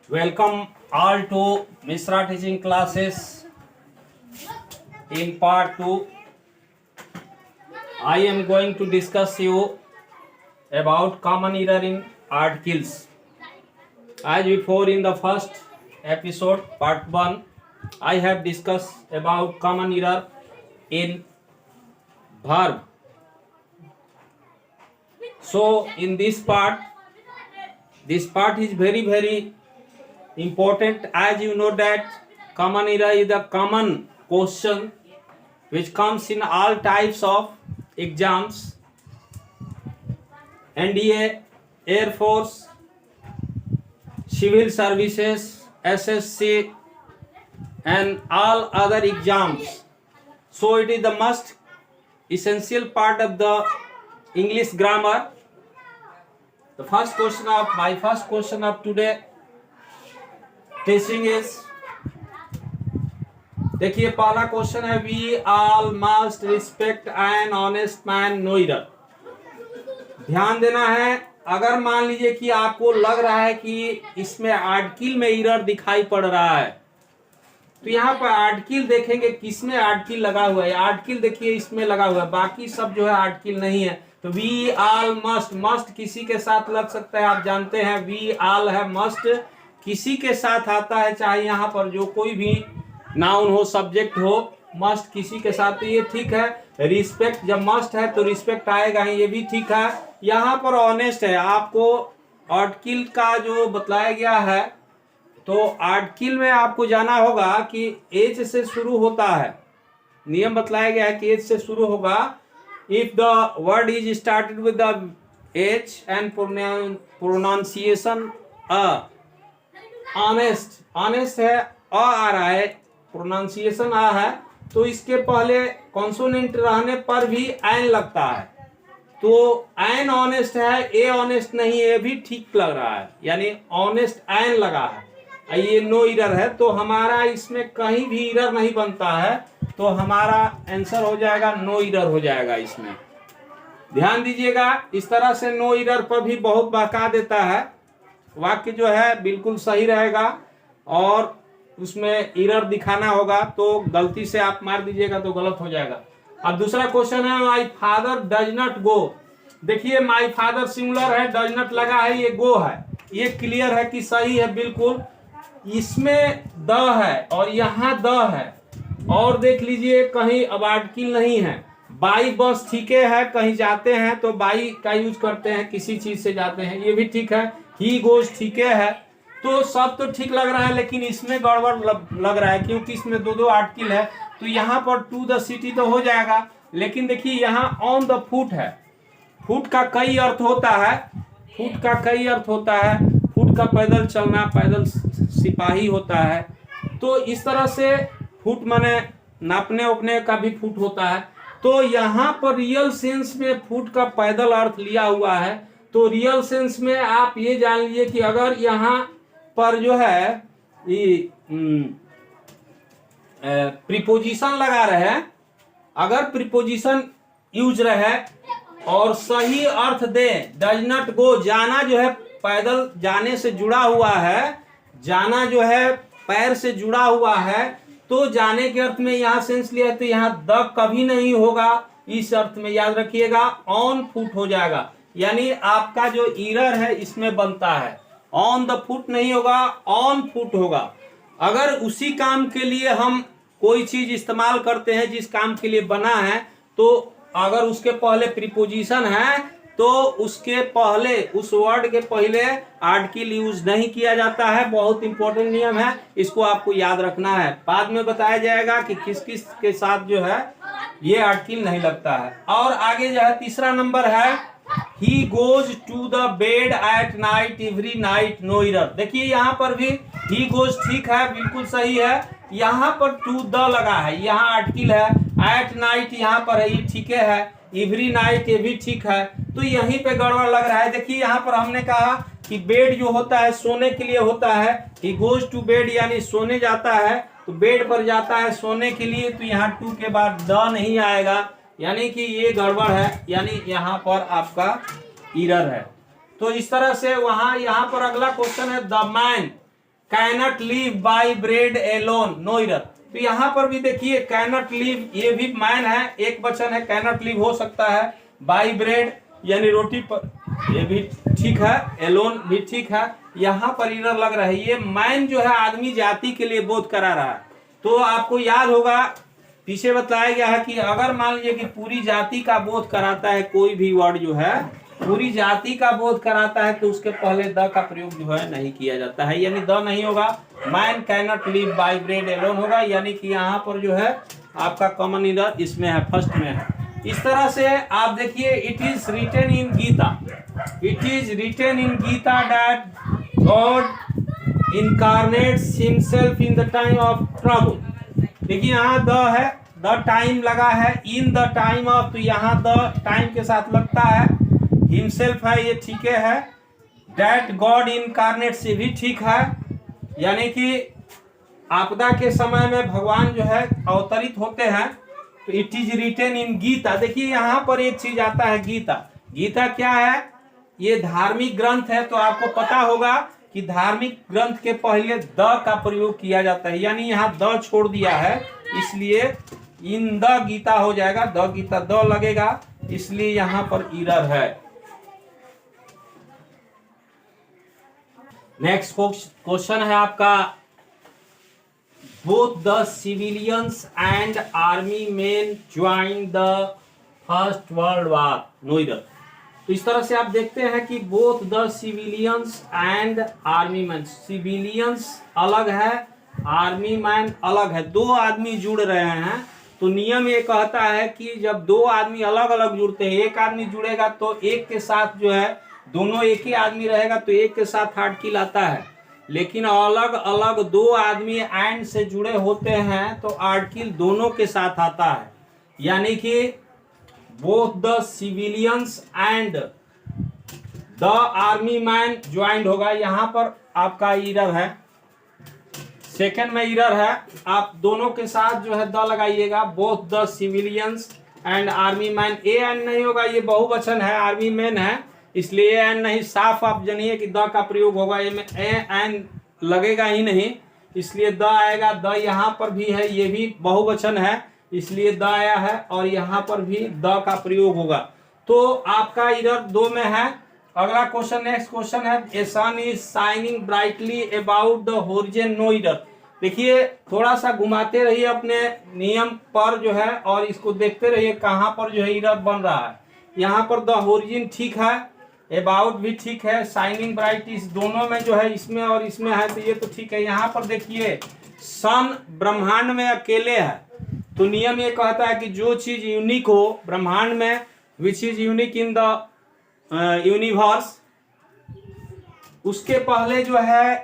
Welcome all to Misra teaching classes. In part 2, I am going to discuss you about common error in articles. As before in the first episode, part 1, I have discussed about common error in verb. So in this part is very important, as you know that common error is a common question which comes in all types of exams, NDA, Air Force, Civil Services, SSC and all other exams. So it is the most essential part of the English grammar. The my first question of today teaching is, देखिए पहला question है, we all must respect an honest man no error. ध्यान देना है, अगर मान लीजिए कि आपको लग रहा है कि इसमें आर्टिकल में एरर दिखाई पड़ रहा है, तो यहाँ पर आर्टिकल देखेंगे किसमें आर्टिकल लगा हुआ है. आर्टिकल देखिए इसमें लगा हुआ है, बाकी सब जो है आर्टिकल नहीं है. तो वी ऑल मस्ट किसी के साथ लग सकता है, आप जानते हैं वी ऑल है, मस्ट किसी के साथ आता है, चाहे यहाँ पर जो कोई भी नाउन हो, सब्जेक्ट हो, मस्ट किसी के साथ. तो ये ठीक है. रिस्पेक्ट जब मस्ट है तो रिस्पेक्ट आएगा ही, ये भी ठीक है. यहाँ पर ऑनेस्ट है, आपको आर्टिकल का जो बतलाया गया है, तो आर्टिकल में आपको जाना होगा कि एच से शुरू होता है. नियम बतलाया गया है कि एच से शुरू होगा. If the word is started with the H and pronunciation honest, honest है, आ रहा है, प्रोनाउंसिएशन आ है, तो इसके पहले कॉन्सोनेंट रहने पर भी एन लगता है. तो एन ऑनेस्ट है, ए ऑनेस्ट नहीं, ये भी ठीक लग रहा है, यानी ऑनेस्ट एन लगा है. ये नो एरर है, तो हमारा इसमें कहीं भी एरर नहीं बनता है, तो हमारा आंसर हो जाएगा नो एरर हो जाएगा. इसमें ध्यान दीजिएगा, इस तरह से नो एरर पर भी बहुत बहका देता है. वाक्य जो है बिल्कुल सही रहेगा और उसमें एरर दिखाना होगा, तो गलती से आप मार दीजिएगा तो गलत हो जाएगा. अब दूसरा क्वेश्चन है, my father does not go. देखिए माई फादर सिंगुलर है, डज नॉट लगा है, ये गो है, ये क्लियर है कि सही है बिल्कुल. इसमें द है और यहाँ द है, और देख लीजिए कहीं अब आर्टिकल नहीं है. बाई बस ठीक है, कहीं जाते हैं तो बाई का यूज करते हैं, किसी चीज से जाते हैं, ये भी ठीक है. ही गोज ठीक है, तो सब तो ठीक लग रहा है, लेकिन इसमें गड़बड़ लग रहा है क्योंकि इसमें दो आर्टिकल है. तो यहाँ पर टू द सिटी तो हो जाएगा, लेकिन देखिए यहाँ ऑन द फुट है. फुट का कई अर्थ होता है, फुट का कई अर्थ होता है. फुट का पैदल चलना, पैदल सिपाही होता है. तो इस तरह से फुट माने नापने उपने का भी फुट होता है. तो यहाँ पर रियल सेंस में फुट का पैदल अर्थ लिया हुआ है. तो रियल सेंस में आप ये जान लीजिए कि अगर यहाँ पर जो है ये प्रीपोजिशन लगा रहे, अगर प्रीपोजिशन यूज रहे और सही अर्थ दे, डज नॉट गो, जाना जो है पैदल जाने से जुड़ा हुआ है, जाना जो है पैर से जुड़ा हुआ है, तो जाने के अर्थ में यहाँ सेंस लिया, तो यहाँ द कभी नहीं होगा. इस अर्थ में याद रखिएगा, ऑन फुट हो जाएगा. यानी आपका जो एरर है इसमें बनता है, ऑन द फुट नहीं होगा, ऑन फुट होगा. अगर उसी काम के लिए हम कोई चीज इस्तेमाल करते हैं जिस काम के लिए बना है, तो अगर उसके पहले प्रीपोजिशन है तो उसके पहले, उस वर्ड के पहले आर्टिकल यूज नहीं किया जाता है. बहुत इंपॉर्टेंट नियम है, इसको आपको याद रखना है. बाद में बताया जाएगा कि किस किस के साथ जो है ये आर्टिकल नहीं लगता है. और आगे जो है तीसरा नंबर है, he goes to the bed at night every night no error. देखिए यहाँ पर भी ही गोज ठीक है, बिल्कुल सही है. यहाँ पर टू द लगा है, यहाँ आर्टिकल है. एट नाइट यहाँ पर है, ये ठीक है. एवरी नाइट ये भी ठीक है. तो यहीं पे गड़बड़ लग रहा है. देखिए यहाँ पर हमने कहा कि बेड जो होता है सोने के लिए होता है, ही गोज टू बेड यानी सोने जाता है, तो बेड पर जाता है सोने के लिए, तो यहाँ टू के बाद द नहीं आएगा, यानी कि ये गड़बड़ है, यानी यहाँ पर आपका एरर है. तो इस तरह से वहां यहाँ पर अगला क्वेश्चन है the man cannot live by bread alone no error. तो यहाँ पर भी देखिए कैनॉट लिव, ये भी मैन है, एक वचन है, कैनॉट लिव हो सकता है, बाय ब्रेड यानी रोटी पर, ये भी ठीक है, एलोन भी ठीक है। यहाँ पर ईरर लग रहा है, ये मैन जो है आदमी जाति के लिए बोध करा रहा है। तो आपको याद होगा पीछे बताया गया है कि अगर मान लीजिए कि पूरी जाति का बोध कराता है, कोई भी वर्ड जो है पूरी जाति का बोध कराता है, तो उसके पहले द का प्रयोग जो है नहीं किया जाता है, यानी द नहीं होगा, man cannot live by bread alone होगा। यानी कि यहाँ पर जो है आपका कॉमन ईरर इसमें है, फर्स्ट में है। इस तरह से आप देखिए it is written in Gita, it is written in Gita that God incarnates himself in the time of trouble. देखिए यहाँ द है, द टाइम लगा है, इन द टाइम ऑफ, तो यहाँ द टाइम के साथ लगता है, हिमसेल्फ है, ये ठीक है, दैट गॉड इनकारनेट से भी ठीक है, यानी कि आपदा के समय में भगवान जो है अवतरित होते हैं। तो it is written in Gita, देखिए यहाँ पर एक चीज आता है गीता। गीता क्या है? ये धार्मिक ग्रंथ है, तो आपको पता होगा कि धार्मिक ग्रंथ के पहले द का प्रयोग किया जाता है, यानी यहाँ द छोड़ दिया है, इसलिए इन द गीता हो जाएगा, द गीता द लगेगा, इसलिए यहाँ पर ईरर है। नेक्स्ट क्वेश्चन है आपका both the civilians and army men joined the first world war no either। तो इस तरह से आप देखते हैं कि both the civilians and army men, civilians अलग है, आर्मी मैन अलग है, दो आदमी जुड़ रहे हैं। तो नियम ये कहता है कि जब दो आदमी अलग अलग जुड़ते हैं, एक आदमी जुड़ेगा तो एक के साथ जो है दोनों एक ही आदमी रहेगा तो एक के साथ हार्ड किल आता है, लेकिन अलग अलग दो आदमी एंड से जुड़े होते हैं तो आर्टिकल दोनों के साथ आता है, यानी कि both the civilians and the army man joint होगा। यहां पर आपका ईरर है, सेकंड में ईरर है, आप दोनों के साथ जो है द लगाइएगा, both the civilians and army man. A an नहीं होगा, ये बहुवचन है, आर्मी मैन है, इसलिए एन नहीं, साफ आप जानिए कि द का प्रयोग होगा, ये में एन लगेगा ही नहीं, इसलिए द आएगा। द यहाँ पर भी है, ये भी बहुवचन है, इसलिए द आया है, और यहाँ पर भी द का प्रयोग होगा। तो आपका इधर दो में है। अगला क्वेश्चन, नेक्स्ट क्वेश्चन है a sun is shining brightly about the horizon नो इधर। देखिए थोड़ा सा घुमाते रहिए अपने नियम पर जो है, और इसको देखते रहिए कहाँ पर जो है इधर बन रहा है। यहाँ पर द होरिजन ठीक है, अबाउट भी ठीक है, शाइनिंग ब्राइट इस दोनों में जो है, इसमें और इसमें है, तो ये तो ठीक है। यहाँ पर देखिए सन ब्रह्मांड में अकेले है, तो नियम ये कहता है कि जो चीज यूनिक हो ब्रह्मांड में, which is unique in the universe, उसके पहले जो है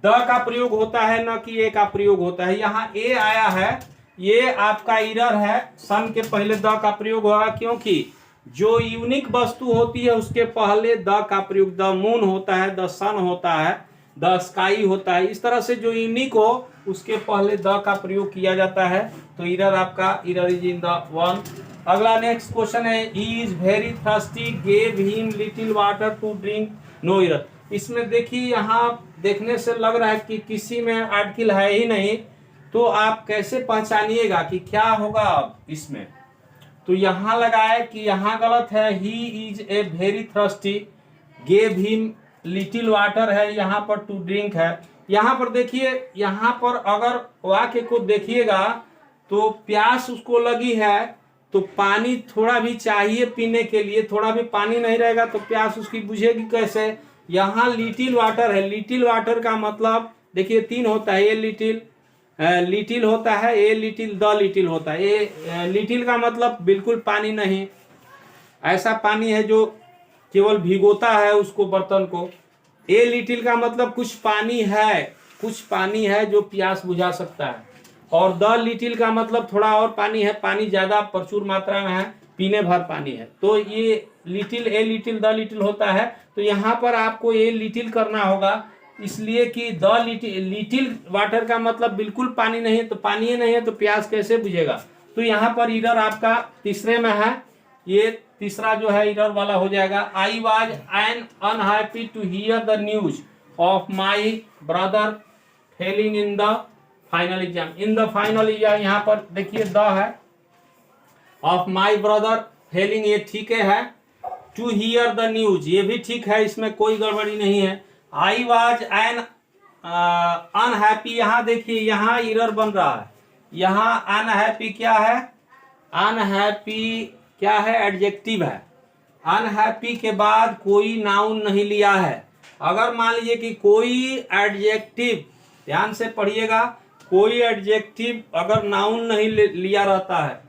द का प्रयोग होता है, न कि ए का प्रयोग होता है। यहाँ ए आया है, ये आपका इरर है, सन के पहले द का प्रयोग होगा, क्योंकि जो यूनिक वस्तु होती है उसके पहले द का प्रयोग, द मून होता है, द सन होता है, द स्काई होता है, इस तरह से जो यूनिक हो उसके पहले द का प्रयोग किया जाता है। तो इरर आपका error is in the one. अगला नेक्स्ट क्वेश्चन है he is very thirsty gave him little water to drink no error. इसमें देखिए यहाँ देखने से लग रहा है कि किसी में आर्टिकल है ही नहीं, तो आप कैसे पहचानिएगा कि क्या होगा इसमें। तो यहाँ लगाए कि यहाँ गलत है, he is a very thirsty gave him little water है, यहाँ पर टू ड्रिंक है। यहाँ पर देखिए, यहाँ पर अगर वाक्य को देखिएगा तो प्यास उसको लगी है, तो पानी थोड़ा भी चाहिए पीने के लिए, थोड़ा भी पानी नहीं रहेगा तो प्यास उसकी बुझेगी कैसे। यहाँ लिटिल वाटर है, लिटिल वाटर का मतलब देखिए तीन होता है, ए लिटिल, लिटिल होता है, ए लिटिल, द लिटिल होता है। ए लिटिल का मतलब बिल्कुल पानी नहीं, ऐसा पानी है जो केवल भिगोता है उसको बर्तन को। ए लिटिल का मतलब कुछ पानी है, कुछ पानी है जो प्यास बुझा सकता है। और द लिटिल का मतलब थोड़ा और पानी है, पानी ज्यादा प्रचुर मात्रा में है, पीने भर पानी है। तो ये little, a little, the little होता है। तो यहाँ पर आपको ए लिटिल करना होगा, इसलिए कि द लिटिल वाटर का मतलब बिल्कुल पानी नहीं है, तो पानी ही नहीं है तो प्यास कैसे बुझेगा। तो यहाँ पर इधर आपका तीसरे में है, ये तीसरा जो है एरर वाला हो जाएगा। I was an unhappy to hear the news of my brother failing in the final exam. In the final exam, यहाँ पर देखिए द है, ऑफ माई ब्रदर फेलिंग ये ठीक है, टू हियर द न्यूज ये भी ठीक है, इसमें कोई गड़बड़ी नहीं है। आई वाज एन अनहैप्पी, यहाँ देखिए यहाँ एरर बन रहा है, यहाँ अनहैप्पी क्या है, अनहैप्पी क्या है, एडजेक्टिव है। अनहैप्पी के बाद कोई नाउन नहीं लिया है। अगर मान लीजिए कि कोई एडजेक्टिव, ध्यान से पढ़िएगा, कोई एडजेक्टिव अगर नाउन नहीं लिया रहता है,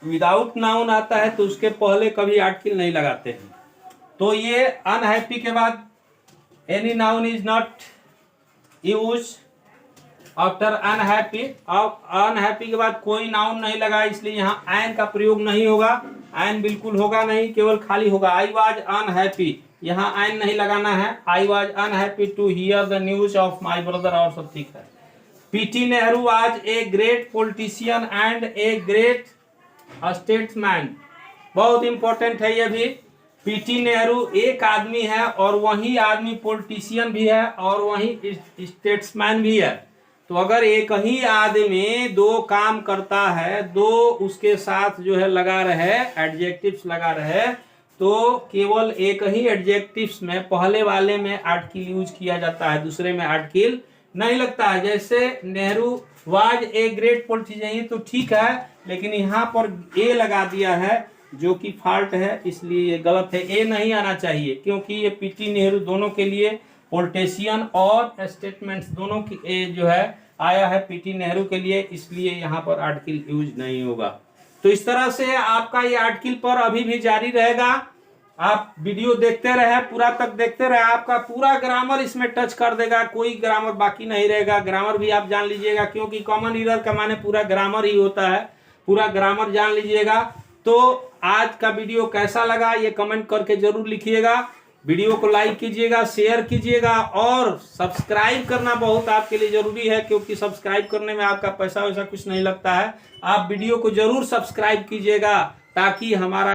विदाउट नाउन आता है, तो उसके पहले कभी आर्टिकल नहीं लगाते हैं। तो ये अनहैप्पी के बाद any noun is not use after unhappy. अब अनहैप्पी के बाद कोई नाउन नहीं लगा, इसलिए यहाँ एन का प्रयोग नहीं होगा, एन बिल्कुल होगा नहीं, केवल खाली होगा आई वाज अनहैप्पी, यहाँ एन नहीं लगाना है। I was unhappy to hear the news of my brother, और सब ठीक है। PT Nehru was a great politician and a great statesman, बहुत इंपॉर्टेंट है ये भी। पीटी नेहरू एक आदमी है और वही आदमी पॉलिटिशियन भी है और वही स्टेट्समैन भी है। तो अगर एक ही आदमी दो काम करता है, दो उसके साथ जो है लगा रहे, एडजेक्टिव्स लगा रहे, तो केवल एक ही एडजेक्टिव्स में पहले वाले में आर्टिकल यूज किया जाता है, दूसरे में आर्टिकल नहीं लगता है। जैसे Nehru was a great politician, तो ठीक है, लेकिन यहाँ पर ए लगा दिया है जो कि फॉल्ट है, इसलिए ये गलत है, ए नहीं आना चाहिए, क्योंकि ये पीटी नेहरू दोनों के लिए, पॉलिटिशियन और स्टेटमेंट्स दोनों की ए जो है आया है पीटी नेहरू के लिए, इसलिए यहाँ पर आर्टिकल यूज नहीं होगा। तो इस तरह से आपका ये आर्टिकल पर अभी भी जारी रहेगा। आप वीडियो देखते रहे, पूरा तक देखते रहे, आपका पूरा ग्रामर इसमें टच कर देगा, कोई ग्रामर बाकी नहीं रहेगा। ग्रामर भी आप जान लीजिएगा, क्योंकि कॉमन एरर का माने पूरा ग्रामर ही होता है, पूरा ग्रामर जान लीजिएगा। तो आज का वीडियो कैसा लगा ये कमेंट करके जरूर लिखिएगा। वीडियो को लाइक कीजिएगा, शेयर कीजिएगा, और सब्सक्राइब करना बहुत आपके लिए जरूरी है, क्योंकि सब्सक्राइब करने में आपका पैसा वैसा कुछ नहीं लगता है। आप वीडियो को जरूर सब्सक्राइब कीजिएगा, ताकि हमारा